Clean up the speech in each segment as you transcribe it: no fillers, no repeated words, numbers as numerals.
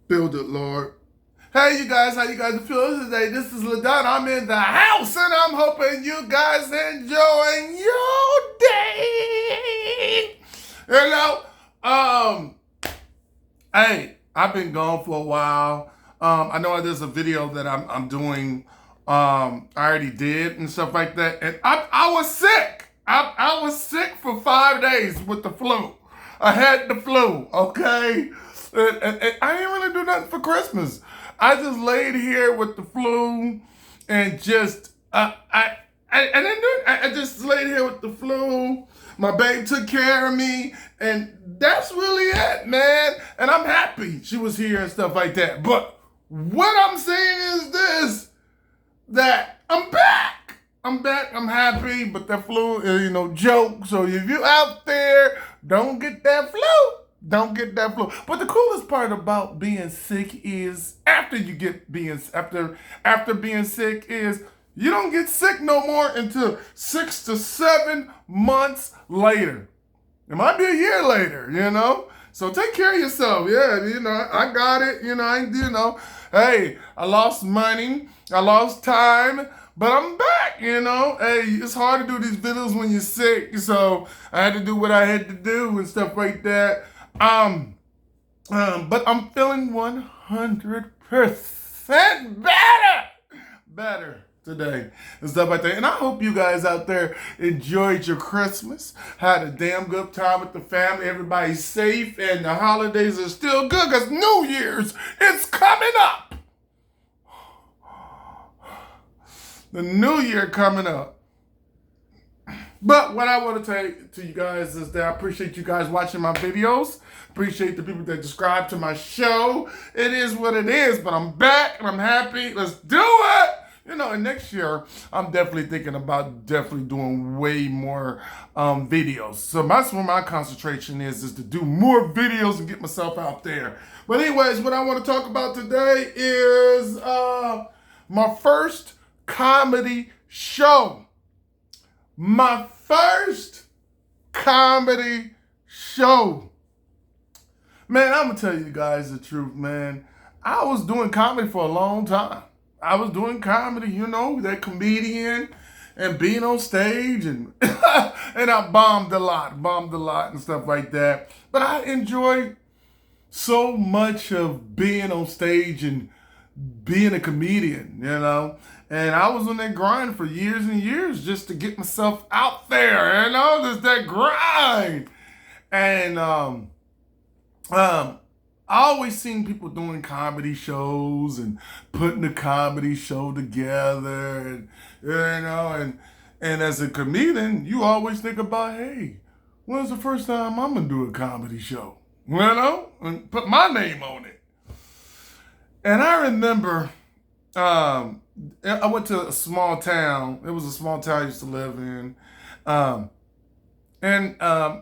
Build it, Lord. Hey, you guys, how you guys feeling today? This is LaDon. I'm in the house, and I'm hoping you guys enjoying your day. Hey, I've been gone for a while. I know there's a video that I'm doing. I already did and stuff like that, and I was sick. I was sick for 5 days with the flu. I had the flu, okay? And I didn't really do nothing for Christmas. I just laid here with the flu and just, I didn't do it. I just laid here with the flu. My babe took care of me, and that's really it, man. And I'm happy she was here and stuff like that. But what I'm saying is this, that I'm back. I'm back, I'm happy, but that flu is, joke. So if you out there, don't get that flu. Don't get that flu. But the coolest part about being sick is after being sick is you don't get sick no more until 6 to 7 months later. It might be a year later, So take care of yourself. Yeah, I got it. Hey, I lost money. I lost time. But I'm back, Hey, it's hard to do these videos when you're sick. So I had to do what I had to do and stuff like that. But I'm feeling 100% better today and stuff like that. And I hope you guys out there enjoyed your Christmas, had a damn good time with the family, everybody's safe, and the holidays are still good because New Year's is coming up. The new year coming up. But what I want to tell to you guys is that I appreciate you guys watching my videos. Appreciate the people that subscribe to my show. It is what it is, but I'm back and I'm happy. Let's do it! And next year, I'm definitely thinking about doing way more videos. So that's where my concentration is to do more videos and get myself out there. But anyways, what I want to talk about today is my first comedy show. My first comedy show. Man, I'm gonna tell you guys the truth, man. I was doing comedy for a long time. I was doing comedy, that comedian and being on stage and and I bombed a lot and stuff like that. But I enjoyed so much of being on stage and being a comedian, And I was on that grind for years and years just to get myself out there, just that grind. And I always seen people doing comedy shows and putting a comedy show together, and as a comedian, you always think about, hey, when's the first time I'm gonna do a comedy show? And put my name on it. And I remember I went to a small town. It was a small town I used to live in. I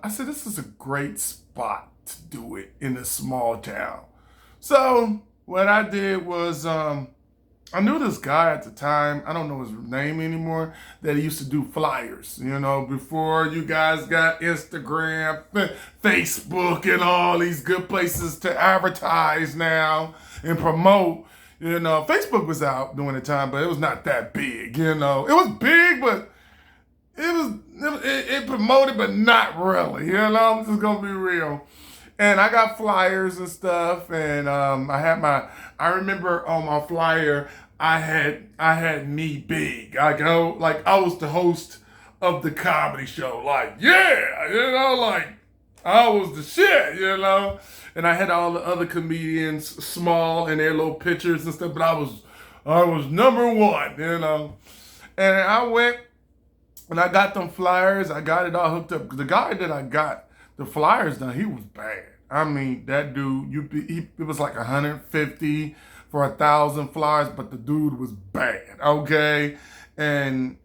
said, this is a great spot to do it in a small town. So what I did was I knew this guy at the time. I don't know his name anymore. That he used to do flyers, before you guys got Instagram, Facebook, and all these good places to advertise now and promote. Facebook was out during the time, but it was not that big, It was big, but it promoted, but not really, I'm just gonna be real. And I got flyers and stuff, and I remember on my flyer, I had me big. I was the host of the comedy show, I was the shit, And I had all the other comedians small in their little pictures and stuff, but I was number one, And I went and I got them flyers. I got it all hooked up. The guy that I got the flyers done, he was bad. I mean, that dude, it was like 150 for 1,000 flyers, but the dude was bad, okay? And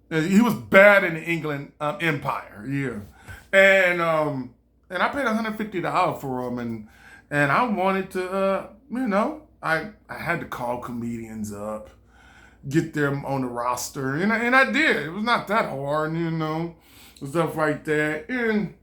he was bad in the England Empire, yeah. And I paid $150 for them, and I wanted to, I had to call comedians up, get them on the roster, and I did. It was not that hard, stuff like that, and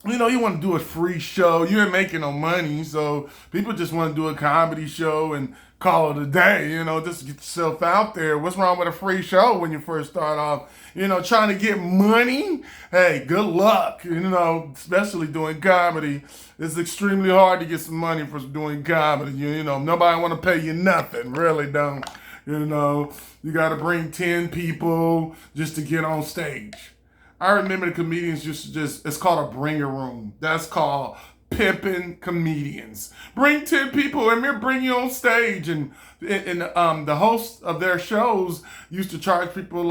you want to do a free show. You ain't making no money, so people just want to do a comedy show and call it a day, just to get yourself out there. What's wrong with a free show when you first start off? Trying to get money? Hey, good luck, especially doing comedy. It's extremely hard to get some money for doing comedy. Nobody want to pay you nothing, really don't. You got to bring 10 people just to get on stage. I remember the comedians it's called a bringer room. That's called pimping comedians. Bring 10 people and we'll bring you on stage. And the hosts of their shows used to charge the people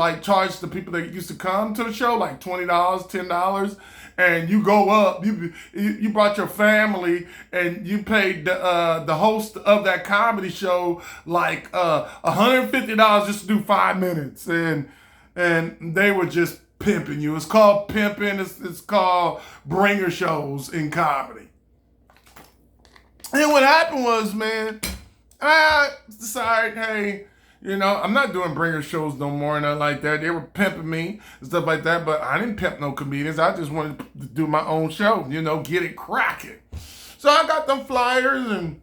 that used to come to the show like $20, $10. And you go up, you brought your family and you paid the host of that comedy show like $150 just to do 5 minutes. And they were just pimping you. It's called pimping. It's called bringer shows in comedy. And what happened was, man, I decided, hey, I'm not doing bringer shows no more and nothing like that. They were pimping me and stuff like that, but I didn't pimp no comedians. I just wanted to do my own show, get it cracking. So I got them flyers and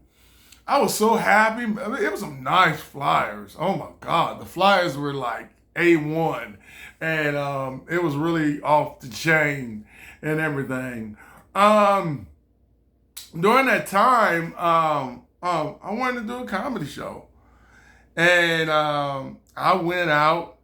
I was so happy. It was some nice flyers. Oh my God. The flyers were like A1. And it was really off the chain and everything. During that time, I wanted to do a comedy show. And I went out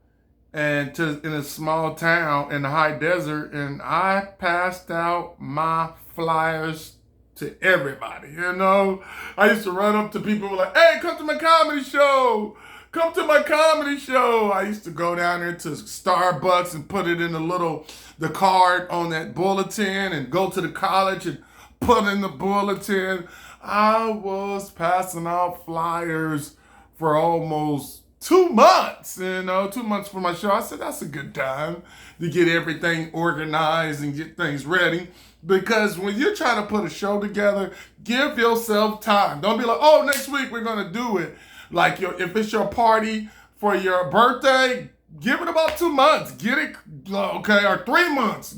in a small town in the high desert, and I passed out my flyers to everybody. I used to run up to people like, "Hey, come to my comedy show. Come to my comedy show." I used to go down there to Starbucks and put it in the card on that bulletin and go to the college and put in the bulletin. I was passing out flyers for almost 2 months, 2 months for my show. I said, that's a good time to get everything organized and get things ready. Because when you're trying to put a show together, give yourself time. Don't be like, oh, next week we're going to do it. Like if it's your party for your birthday, give it about 2 months. Get it, okay, or 3 months,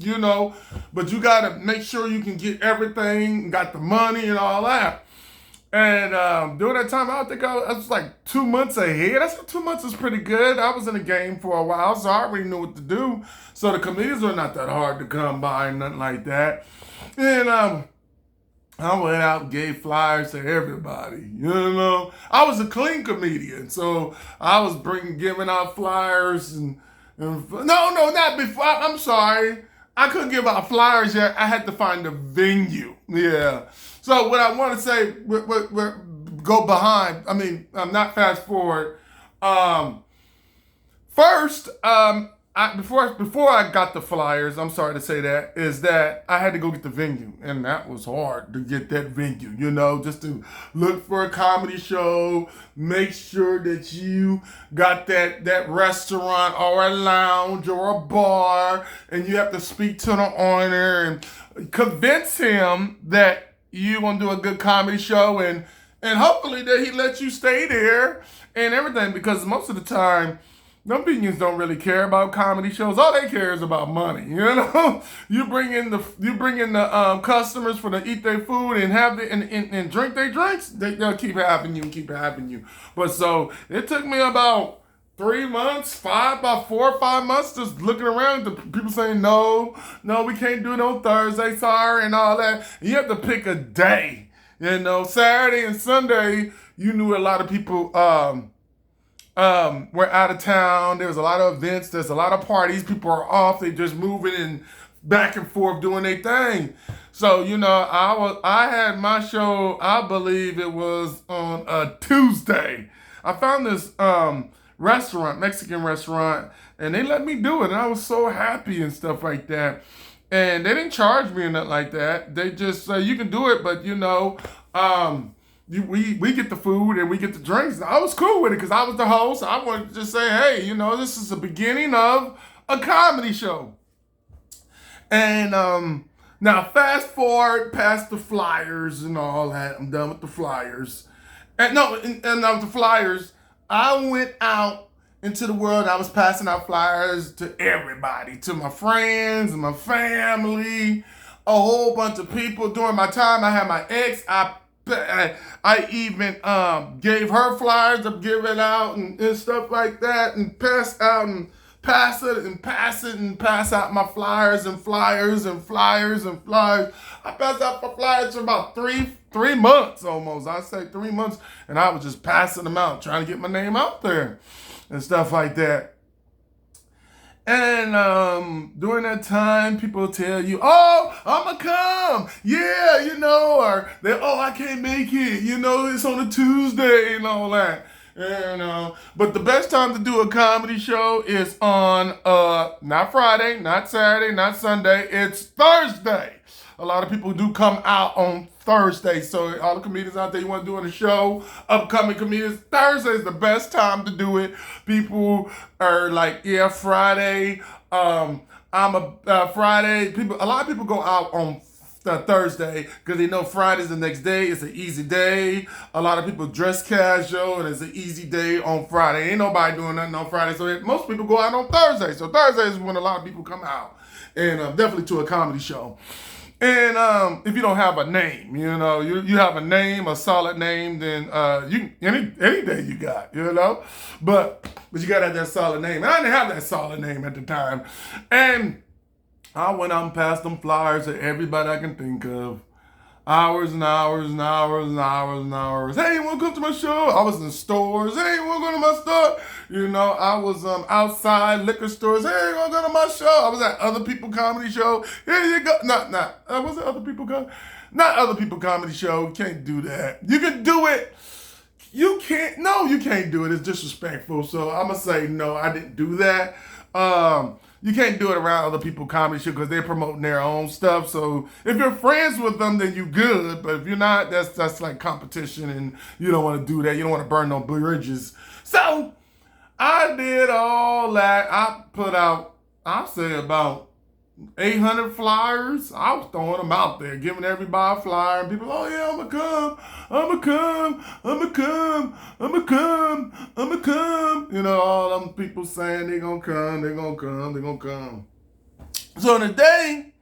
But you got to make sure you can get everything, got the money and all that. And during that time, I think I was like 2 months ahead. I said 2 months is pretty good. I was in the game for a while, so I already knew what to do. So the comedians were not that hard to come by, nothing like that. And I went out and gave flyers to everybody. I was a clean comedian, so I was giving out flyers and no, not before. I'm sorry, I couldn't give out flyers yet. I had to find a venue. Yeah. So what I want to say, go behind. I mean, not fast forward. First, before I got the flyers, I'm sorry to say that, is that I had to go get the venue. And that was hard to get that venue, just to look for a comedy show, make sure that you got that restaurant or a lounge or a bar, and you have to speak to the owner and convince him that you want to do a good comedy show and hopefully that he lets you stay there and everything, because most of the time, them opinions don't really care about comedy shows. All they care is about money. You bring in the customers for to eat their food and have and drink their drinks. They'll keep having you and keep having you. But so it took me about 3 months, about 4 or 5 months, just looking around. The people saying no, we can't do it on Thursday, sorry, and all that. You have to pick a day. Saturday and Sunday, you knew a lot of people. We're out of town. There's a lot of events. There's a lot of parties. People are off. They just moving and back and forth doing their thing. So, I had my show, I believe it was on a Tuesday. I found this Mexican restaurant, and they let me do it. And I was so happy and stuff like that. And they didn't charge me or nothing like that. They just say, you can do it, but we get the food and we get the drinks. I was cool with it because I was the host. I wanted to just say, hey, this is the beginning of a comedy show. And now fast forward past the flyers and all that. I'm done with the flyers. And now with the flyers, I went out into the world. I was passing out flyers to everybody, to my friends and my family. a whole bunch of people. During my time, I had my ex. I even gave her flyers to give it out and stuff like that, and pass out and pass it and pass it and pass out my flyers and flyers and flyers and flyers. I passed out my flyers for about three months almost. I say 3 months, and I was just passing them out, trying to get my name out there and stuff like that. And during that time, people tell you, "Oh, I'ma come, yeah, or I can't make it, it's on a Tuesday and all that." But the best time to do a comedy show is on not Friday, not Saturday, not Sunday. It's Thursday. A lot of people do come out on Thursday. So all the comedians out there, you want to do a show, upcoming comedians, Thursday is the best time to do it. People are like, yeah, Friday. Friday. A lot of people go out on Thursday because they know Friday's the next day. It's an easy day. A lot of people dress casual and it's an easy day on Friday. Ain't nobody doing nothing on Friday. So most people go out on Thursday. So Thursday is when a lot of people come out, and definitely to a comedy show. And if you don't have a name, you have a name, a solid name, then you any day you got, but you gotta have that solid name. And I didn't have that solid name at the time, and I went out and passed them flyers to everybody I can think of. Hours and hours and hours and hours and hours. Hey, you want to come to my show? I was in stores. Hey, you want to go to my store? I was outside liquor stores. Hey, you want to go to my show? I was at other people comedy show. Here you go. Was it other people comedy? Not other people comedy show. You can't do that. You can do it. You can't. No, you can't do it. It's disrespectful. So I'm going to say no, I didn't do that. You can't do it around other people comedy show because they're promoting their own stuff. So if you're friends with them, then you good. But if you're not, that's like competition, and you don't want to do that. You don't want to burn no bridges. So I did all that. I put out, I'll say about 800 flyers. I was throwing them out there, giving everybody a flyer, and people, oh yeah, I'm gonna come. All them people saying they're gonna come. So in the day,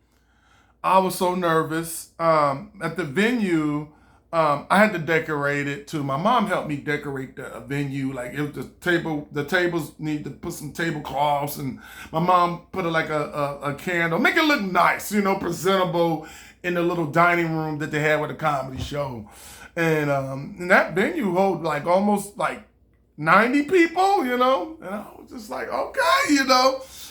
I was so nervous. At the venue, I had to decorate it too. My mom helped me decorate the venue. Like it was the tables need to put some tablecloths, and my mom put a candle, make it look nice, presentable in the little dining room that they had with a comedy show. And that venue hold almost 90 people, and I was just like, okay,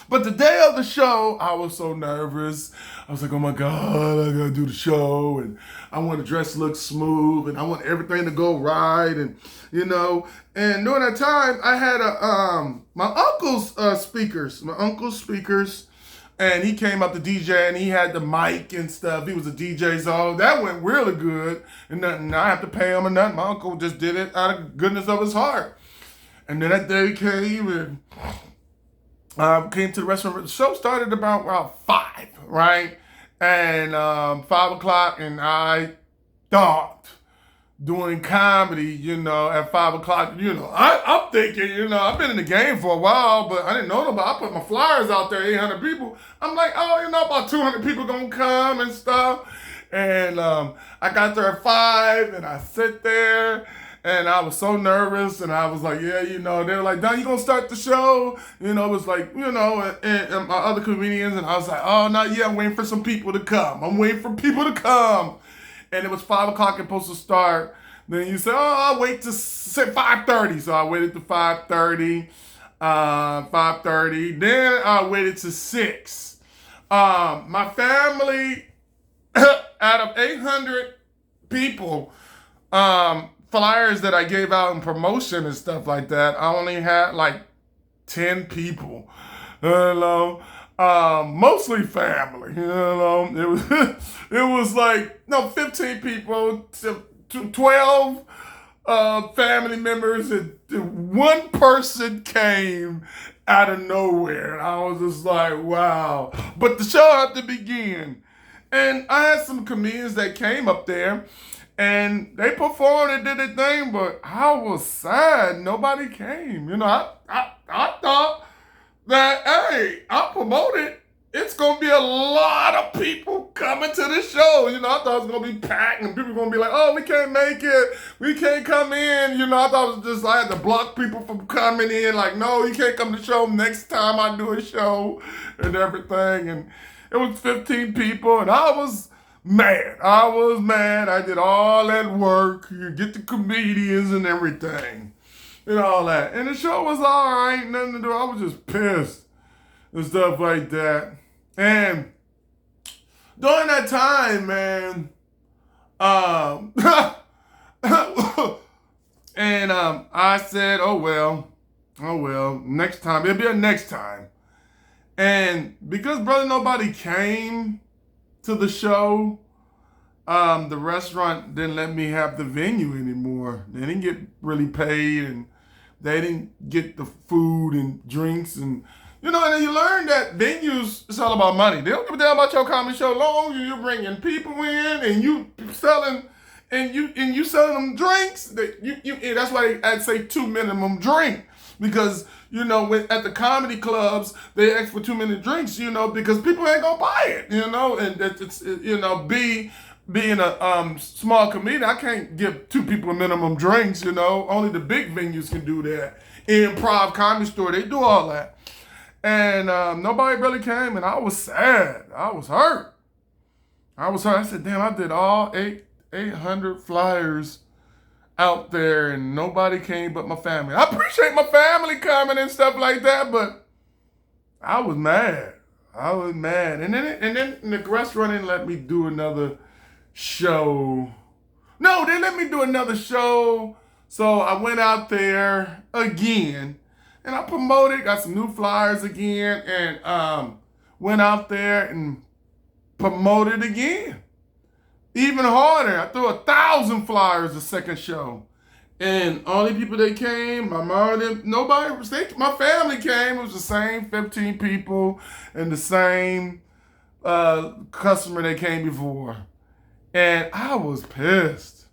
But the day of the show, I was so nervous. I was like, oh my God, I gotta do the show, and I want the dress to look smooth, and I want everything to go right, and and during that time, I had my uncle's speakers, and he came up to DJ, and he had the mic and stuff. He was a DJ, so that went really good, and nothing. I have to pay him or nothing. My uncle just did it out of goodness of his heart. And then that day came, and came to the restaurant. The show started about 5, right? And 5 o'clock, and I thought doing comedy, at 5 o'clock, I'm thinking, I've been in the game for a while, but I didn't know nobody. I put my flyers out there, 800 people. I'm like, oh, about 200 people gonna come and stuff. And I got there at 5, and I sit there. And I was so nervous, and I was like, yeah, they were like, Don, you gonna start the show? It was like, and my other comedians, and I was like, oh, not yet, I'm waiting for some people to come. And it was 5 o'clock, it's supposed to start. Then you said, oh, I'll wait to 5:30. So I waited to 5:30, 5:30. Then I waited to 6. My family, out of 800 people, flyers that I gave out in promotion and stuff like that, I only had 10 people, mostly family, it was 15 people, to 12 family members, and one person came out of nowhere, and I was just like, wow. But the show had to begin, and I had some comedians that came up there, and they performed and did their thing, but I was sad nobody came. I thought that, hey, I promoted it's gonna be a lot of people coming to the show. You know, I thought it was gonna be packed and people were gonna be like, oh, we can't make it. We can't come in. You know, I thought it was just I had to block people from coming in. Like, no, you can't come to the show next time I do a show and everything. And it was 15 people and I was mad. I was mad. I did all that work. You get the comedians and everything and all that. And the show was all right. Nothing to do. I was just pissed and stuff like that. And during that time, man, um, and I said, oh well, next time it'll be a next time. And because brother nobody came to the show, the restaurant didn't let me have the venue anymore. They didn't get really paid, and they didn't get the food and drinks and and then you learn that venues, it's all about money. They don't give a damn about your comedy show long as you're bringing people in and you selling and you selling them drinks. That's why I'd say 2 minimum drink because at the comedy clubs they ask for 2 minute drinks. Because people ain't gonna buy it. And it's being a small comedian, I can't give 2 people a minimum drinks. Only the big venues can do that. Improv Comedy Store, they do all that. And nobody really came, and I was sad. I was hurt. I said, damn, I did all 800 flyers out there, and nobody came but my family. I appreciate my family coming and stuff like that, but I was mad. And then the restaurant didn't let me do another show. No, they let me do another show. So I went out there again. And I promoted, got some new flyers again, and went out there and promoted again. Even harder, I threw 1,000 flyers the second show. And only people that came, my mom didn't, nobody, my family came. It was the same 15 people and the same customer that came before. And I was pissed.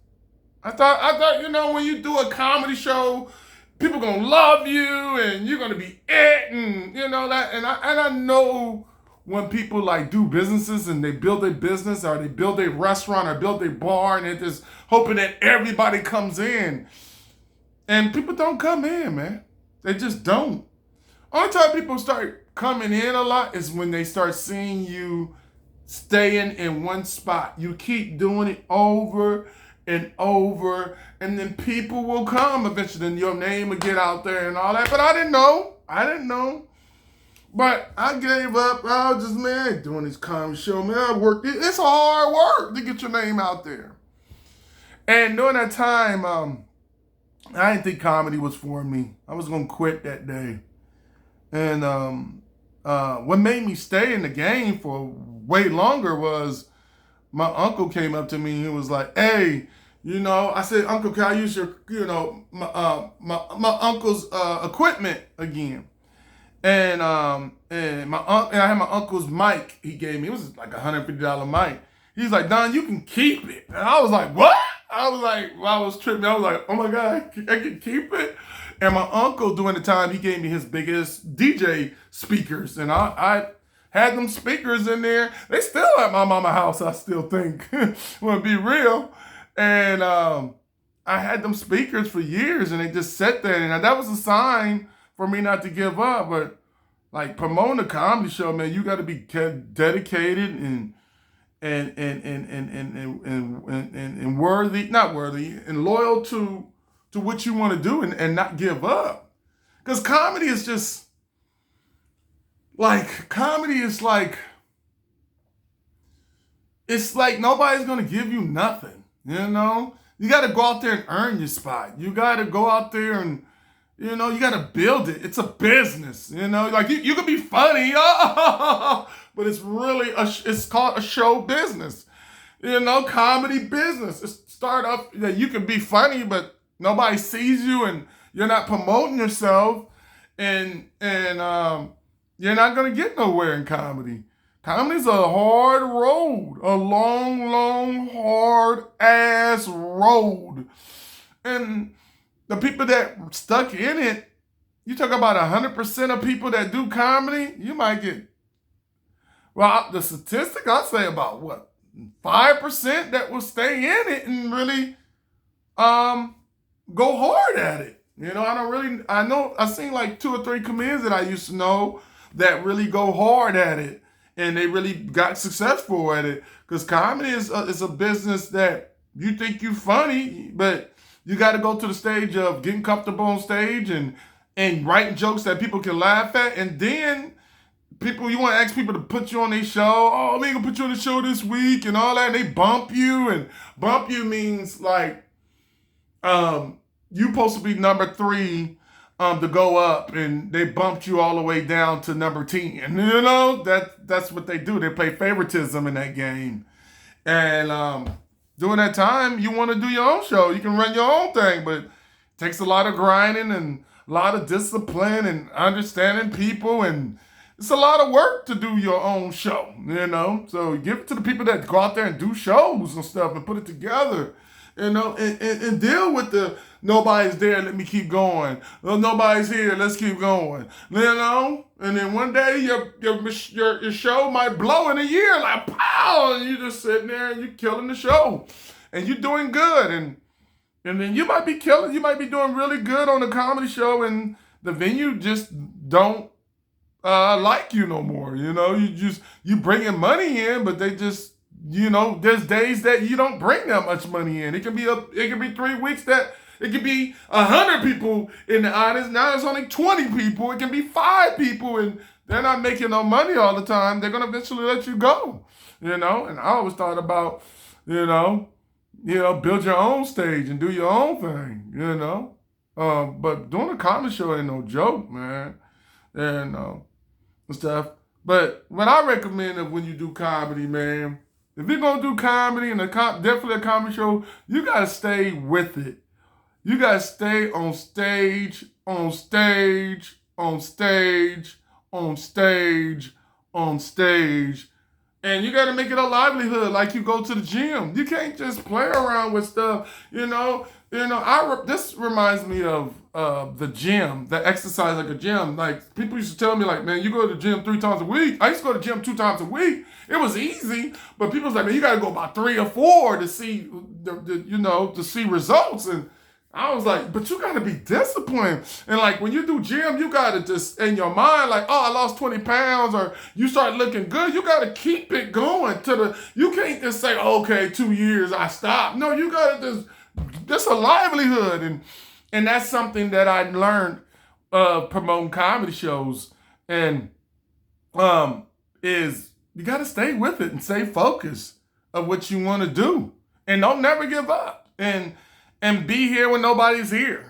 I thought, when you do a comedy show, people gonna love you and you're gonna be it and that and I know when people like do businesses and they build a business or they build a restaurant or build a bar and they're just hoping that everybody comes in. And people don't come in, man. They just don't. Only time people start coming in a lot is when they start seeing you staying in one spot. You keep doing it over and over, and then people will come eventually, and your name will get out there and all that. But I didn't know. But I gave up. I was just, man, doing this comedy show, man. I worked. It's hard work to get your name out there. And during that time, I didn't think comedy was for me. I was gonna quit that day. And what made me stay in the game for way longer was my uncle came up to me and he was like, hey, I said, Uncle, can I use your, my uncle's equipment again? And I had my uncle's mic he gave me. It was like $150 mic. He's like, Don, you can keep it. And I was like, what? I was tripping. I was like, oh my God, I can keep it? And my uncle, during the time, he gave me his biggest DJ speakers. And I had them speakers in there. They still at my mama's house, I still think. Want to be real. And I had them speakers for years, and they just sat there. And that was a sign for me not to give up. But like promoting a comedy show, man, you got to be dedicated and worthy, not worthy, and loyal to what you want to do and not give up. Because comedy is just like, it's like nobody's going to give you nothing, You got to go out there and earn your spot. You got to go out there and, you got to build it. It's a business, Like you can be funny, but it's really, it's called a show business. Comedy business. It's start up that you can be funny, but nobody sees you and you're not promoting yourself and you're not going to get nowhere in comedy. Comedy's a hard road, a long, long, hard ass road. And the people that stuck in it, you talk about 100% of people that do comedy, you might get Well, the statistic, I'd say about what, 5% that will stay in it and really go hard at it. I know I've seen like 2 or 3 comedians that I used to know that really go hard at it and they really got successful at it. Because comedy is a business that you think you funny, but you got to go to the stage of getting comfortable on stage and writing jokes that people can laugh at. And then you want to ask people to put you on their show. Oh, we gonna put you on the show this week and all that. And they bump you, and bump you means like you supposed to be number 3 to go up, and they bumped you all the way down to number 10. That's what they do. They play favoritism in that game. And during that time, you want to do your own show. You can run your own thing, but it takes a lot of grinding and a lot of discipline and understanding people, and it's a lot of work to do your own show, So give it to the people that go out there and do shows and stuff and put it together, and deal with the nobody's there, let me keep going. Well, nobody's here, let's keep going. And then one day your show might blow in a year, like pow, and you just sitting there and you're killing the show. And you're doing good. And then you might be doing really good on the comedy show, and the venue just don't like you no more. You bringing money in, but they just, there's days that you don't bring that much money in. It can be 3 weeks that it could be 100 people in the audience. Now it's only 20 people. It can be 5 people, and they're not making no money all the time. They're gonna eventually let you go. And I always thought about, build your own stage and do your own thing. But doing a comedy show ain't no joke, man. And stuff. But what I recommend is when you do comedy, man, if you're gonna do comedy and definitely a comedy show, you gotta stay with it. You gotta stay on stage, on stage, on stage, on stage, on stage. And you got to make it a livelihood, like you go to the gym. You can't just play around with stuff, This reminds me of the gym, the exercise like a gym. Like, people used to tell me, like, man, you go to the gym 3 times a week. I used to go to the gym 2 times a week. It was easy, but people was like, man, you got to go about 3 or 4 to see, to see results. And I was like, but you got to be disciplined. And like, when you do gym, you got to just, in your mind, like, oh, I lost 20 pounds, or you start looking good. You got to keep it going you can't just say, okay, 2 years, I stopped. No, you got to just a livelihood. And that's something that I learned promoting comedy shows. And is you got to stay with it and stay focused of what you want to do. And don't never give up. And be here when nobody's here,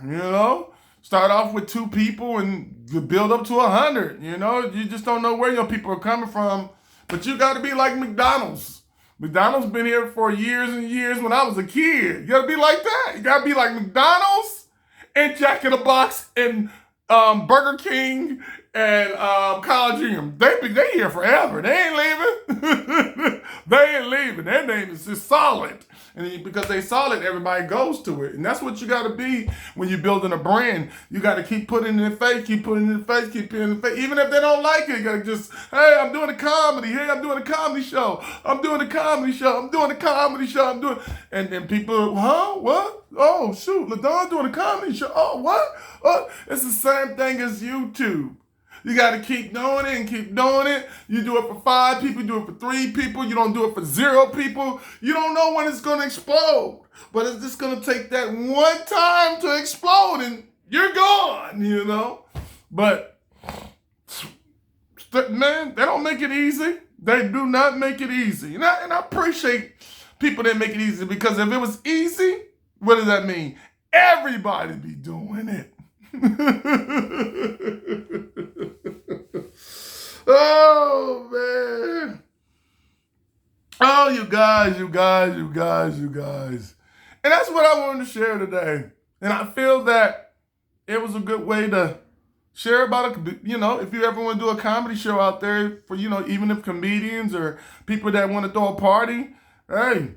Start off with 2 people and build up to 100, You just don't know where your people are coming from. But you got to be like McDonald's. McDonald's been here for years and years when I was a kid. You got to be like that. You got to be like McDonald's and Jack in the Box and Burger King and Coliseum. They here forever. They ain't leaving. They ain't leaving. Their name is just solid. And because they solid, everybody goes to it. And that's what you got to be when you're building a brand. You got to keep putting it in the face, keep putting it in the face, keep putting it in the face. Even if they don't like it, you got to just, hey, I'm doing a comedy. Hey, I'm doing a comedy show. I'm doing a comedy show. I'm doing a comedy show. And then people, huh? What? Oh, shoot, LaDon's doing a comedy show. Oh, what? Oh, it's the same thing as YouTube. You got to keep doing it and keep doing it. You do it for 5 people, you do it for 3 people. You don't do it for 0 people. You don't know when it's going to explode. But it's just going to take that one time to explode and you're gone, But, man, they don't make it easy. They do not make it easy. And I appreciate people that make it easy, because if it was easy, what does that mean? Everybody be doing it. Oh, man. Oh, you guys. And that's what I wanted to share today. And I feel that it was a good way to share about it. If you ever want to do a comedy show out there for, even if comedians or people that want to throw a party, hey,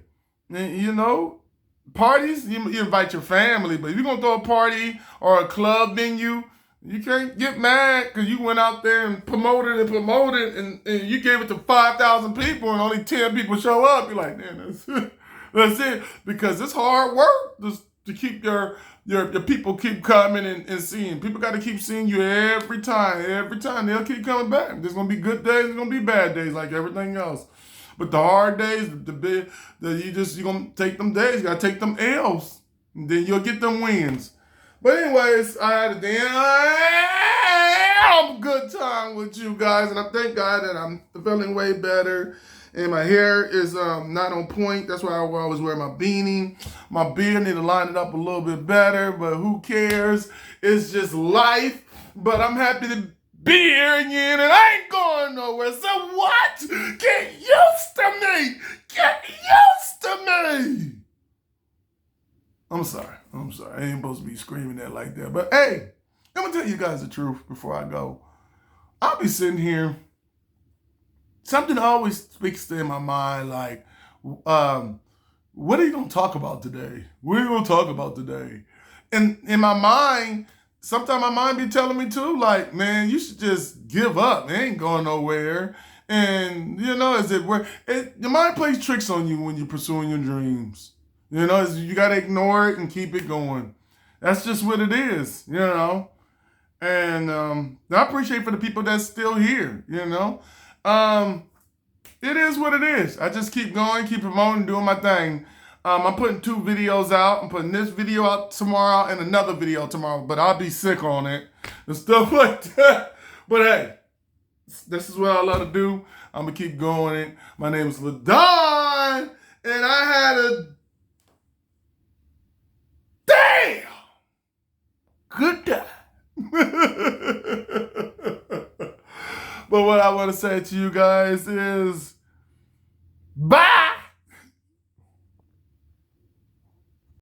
parties, you invite your family, but if you're going to throw a party or a club venue, You can't get mad because you went out there and promoted and you gave it to 5,000 people and only 10 people show up. You're like, man, that's it. That's it. Because it's hard work to keep your people keep coming and seeing. People got to keep seeing you every time. Every time. They'll keep coming back. There's going to be good days. There's going to be bad days like everything else. But the hard days, you're going to take them days. You got to take them L's. And then you'll get them wins. But anyways, I had a damn good time with you guys, and I thank God that I'm feeling way better, and my hair is not on point. That's why I always wear my beanie. My beard need to line it up a little bit better, but who cares? It's just life. But I'm happy to be here again, and I ain't going nowhere. So what? Get used to me. Get used to me. I'm sorry. I ain't supposed to be screaming that like that. But hey, I'm going to tell you guys the truth before I go. I'll be sitting here. Something always speaks in my mind like, what are you going to talk about today? What are you going to talk about today? And in my mind, sometimes my mind be telling me too, like, man, you should just give up. It ain't going nowhere. And, you know, your mind plays tricks on you when you're pursuing your dreams. You know, you got to ignore it and keep it going. That's just what it is, you know. And I appreciate for the people that's still here, you know. It is what it is. I just keep going, keep promoting, doing my thing. I'm putting 2 videos out. I'm putting this video out tomorrow and another video tomorrow, but I'll be sick on it and stuff like that. But hey, this is what I love to do. I'm going to keep going. My name is LaDon, and I had a good time. But what I want to say to you guys is, bye!